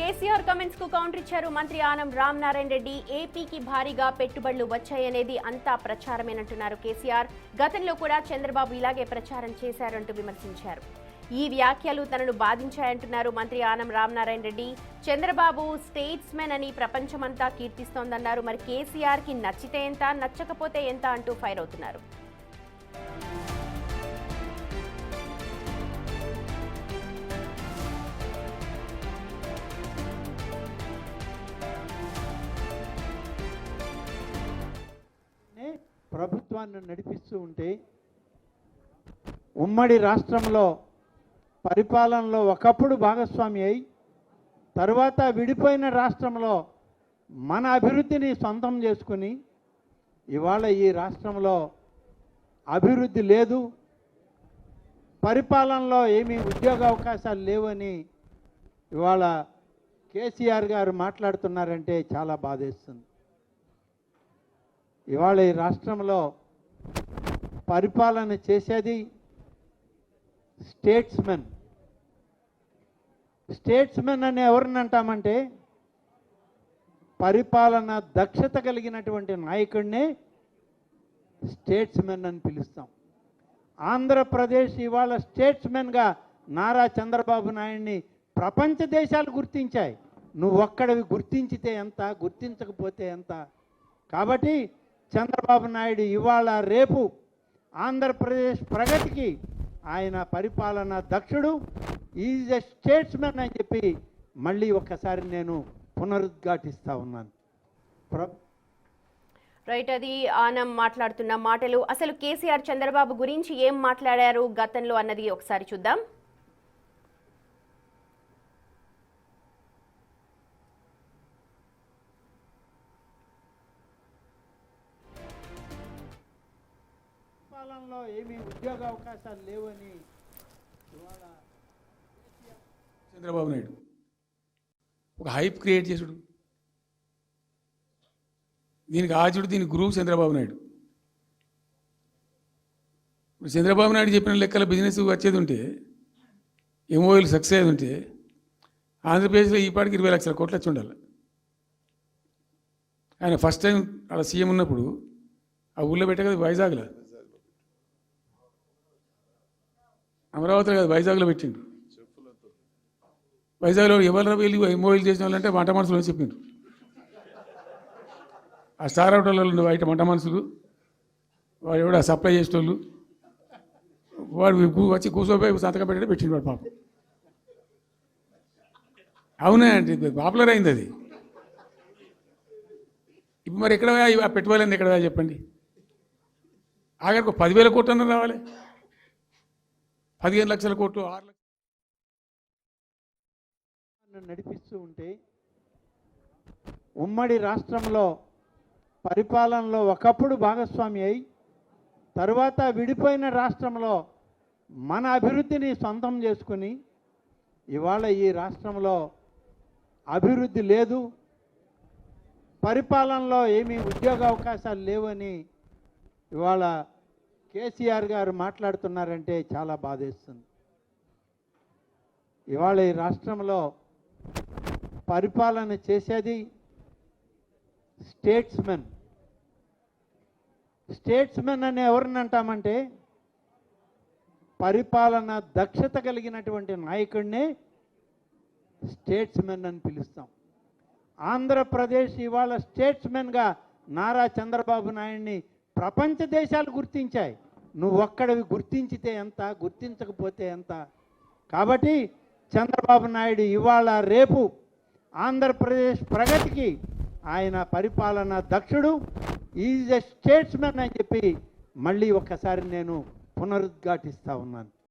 KCR comments కు counter ఇచ్చారు మంత్రి ఆనం రామనారాయణ రెడ్డి. ఏపీకి భారీగా పెట్టుబడులు వచ్చాయనేది అంతా ప్రచారమేనంటున్నారు కేసీఆర్. గతంలో కూడా చంద్రబాబు ఇలాగే ప్రచారం చేశారంటూ విమర్శించారు. ఈ వ్యాఖ్యలు తనను బాధించాయంటున్నారు మంత్రి ఆనం రామనారాయణ రెడ్డి. చంద్రబాబు స్టేట్స్మెన్ అని ప్రపంచమంతా కీర్తిస్తోందన్నారు. మరి కేసీఆర్ కి నచ్చితే ఎంత, నచ్చకపోతే ఎంత అంటూ ఫైర్ అవుతున్నారు. ప్రభుత్వాన్ని నడిపిస్తూ ఉంటే ఉమ్మడి రాష్ట్రంలో పరిపాలనలో ఒకప్పుడు భాగస్వామి అయి తర్వాత విడిపోయిన రాష్ట్రంలో మన అభివృద్ధిని సొంతం చేసుకుని ఇవాళ ఈ రాష్ట్రంలో అభివృద్ధి లేదు, పరిపాలనలో ఏమీ ఉద్యోగ అవకాశాలు లేవని ఇవాళ కేసీఆర్ గారు మాట్లాడుతున్నారంటే చాలా బాధేస్తుంది. ఇవాళ ఈ రాష్ట్రంలో పరిపాలన చేసేది స్టేట్స్మెన్. స్టేట్స్మెన్ అని ఎవరిని అంటామంటే పరిపాలన దక్షత కలిగినటువంటి నాయకుడినే స్టేట్స్మెన్ అని పిలుస్తాం. ఆంధ్రప్రదేశ్ ఇవాళ స్టేట్స్మెన్గా నారా చంద్రబాబు నాయుడిని ప్రపంచ దేశాలు గుర్తించాయి. నువ్వు ఒక్కడివి గుర్తించితే ఎంత, గుర్తించకపోతే ఎంత. కాబట్టి చంద్రబాబు నాయుడు ఇవాళ రేపు ఆంధ్రప్రదేశ్ ప్రగతికి ఆయన పరిపాలన దక్షుడు, ఈజ్ ఎ స్టేట్స్మెన్ అని చెప్పి మళ్ళీ ఒక్కసారి నేను పునరుద్ఘాటిస్తూ ఉన్నాను. రైట్, అది ఆనం మాట్లాడుతున్న మాటలు. అసలు కేసీఆర్ చంద్రబాబు గురించి ఏం మాట్లాడారు గతంలో అన్నది ఒకసారి చూద్దాం. పరిపాలనలో ఏమీ ఉద్యోగ అవకాశాలు లేవని చంద్రబాబు నాయుడు ఒక హైప్ క్రియేట్ చేసుడు, దీనికి ఆచుడు, దీనికి గురువు చంద్రబాబు నాయుడు. ఇప్పుడు చంద్రబాబు నాయుడు చెప్పిన లెక్కల బిజినెస్ వచ్చేది ఉంటే, ఎంఓఎల్ సక్సెస్ అయ్యేది ఉంటే ఆంధ్రప్రదేశ్లో ఈ పాటికి 20 లక్షల కోట్లు వచ్చి ఉండాలి. ఆయన ఫస్ట్ టైం అలా సీఎం ఉన్నప్పుడు ఆ ఊళ్ళో పెట్టే కదా, వైజాగ్లో, అమరావతిలో కదా, వైజాగ్లో పెట్టిండు. వైజాగ్లో ఎవరు వెళ్ళి ఎంఓఎల్ చేసిన వాళ్ళంటే మంట మనుషులు అని చెప్పిండ్రు. ఆ స్టార్ హోటల్లో బయట మంట మనుషులు, వాడు ఎవడ సప్లై చేసేటోళ్ళు, వాడు వచ్చి కూర్చోపోయి సంతకం పెట్టే పెట్టిండు వాడు పాపం. అవునా అంటే పాపులర్ అయింది అది. ఇప్పుడు మరి ఎక్కడ ఆ పెట్టుబడులు ఎక్కడ చెప్పండి. ఆఖరికి 10,000 కోట్లు అన్న రావాలి, 15 లక్షల కోట్లు, 6 లక్షలు నడిపిస్తూ ఉంటే ఉమ్మడి రాష్ట్రంలో పరిపాలనలో ఒకప్పుడు భాగస్వామి అయి తర్వాత విడిపోయిన రాష్ట్రంలో మన అభివృద్ధిని సొంతం చేసుకుని ఇవాళ ఈ రాష్ట్రంలో అభివృద్ధి లేదు, పరిపాలనలో ఏమీ ఉద్యోగ అవకాశాలు లేవని ఇవాళ కేసీఆర్ గారు మాట్లాడుతున్నారంటే చాలా బాధేస్తుంది. ఇవాళ ఈ రాష్ట్రంలో పరిపాలన చేసేది స్టేట్స్మెన్. స్టేట్స్మెన్ అని ఎవరిని అంటామంటే పరిపాలన దక్షత కలిగినటువంటి నాయకుడినే స్టేట్స్మెన్ అని పిలుస్తాం. ఆంధ్రప్రదేశ్ ఇవాళ స్టేట్స్మెన్గా నారా చంద్రబాబు నాయుడిని ప్రపంచ దేశాలు గుర్తించాయి. నువ్వు ఒక్కడివి గుర్తించితే ఎంత, గుర్తించకపోతే ఎంత. కాబట్టి చంద్రబాబు నాయుడు ఇవాళ రేపు ఆంధ్రప్రదేశ్ ప్రగతికి ఆయన పరిపాలన దక్షుడు, ఈజ్ ఎ స్టేట్స్మెన్ అని చెప్పి మళ్ళీ ఒక్కసారి నేను పునరుద్ఘాటిస్తూ ఉన్నాను.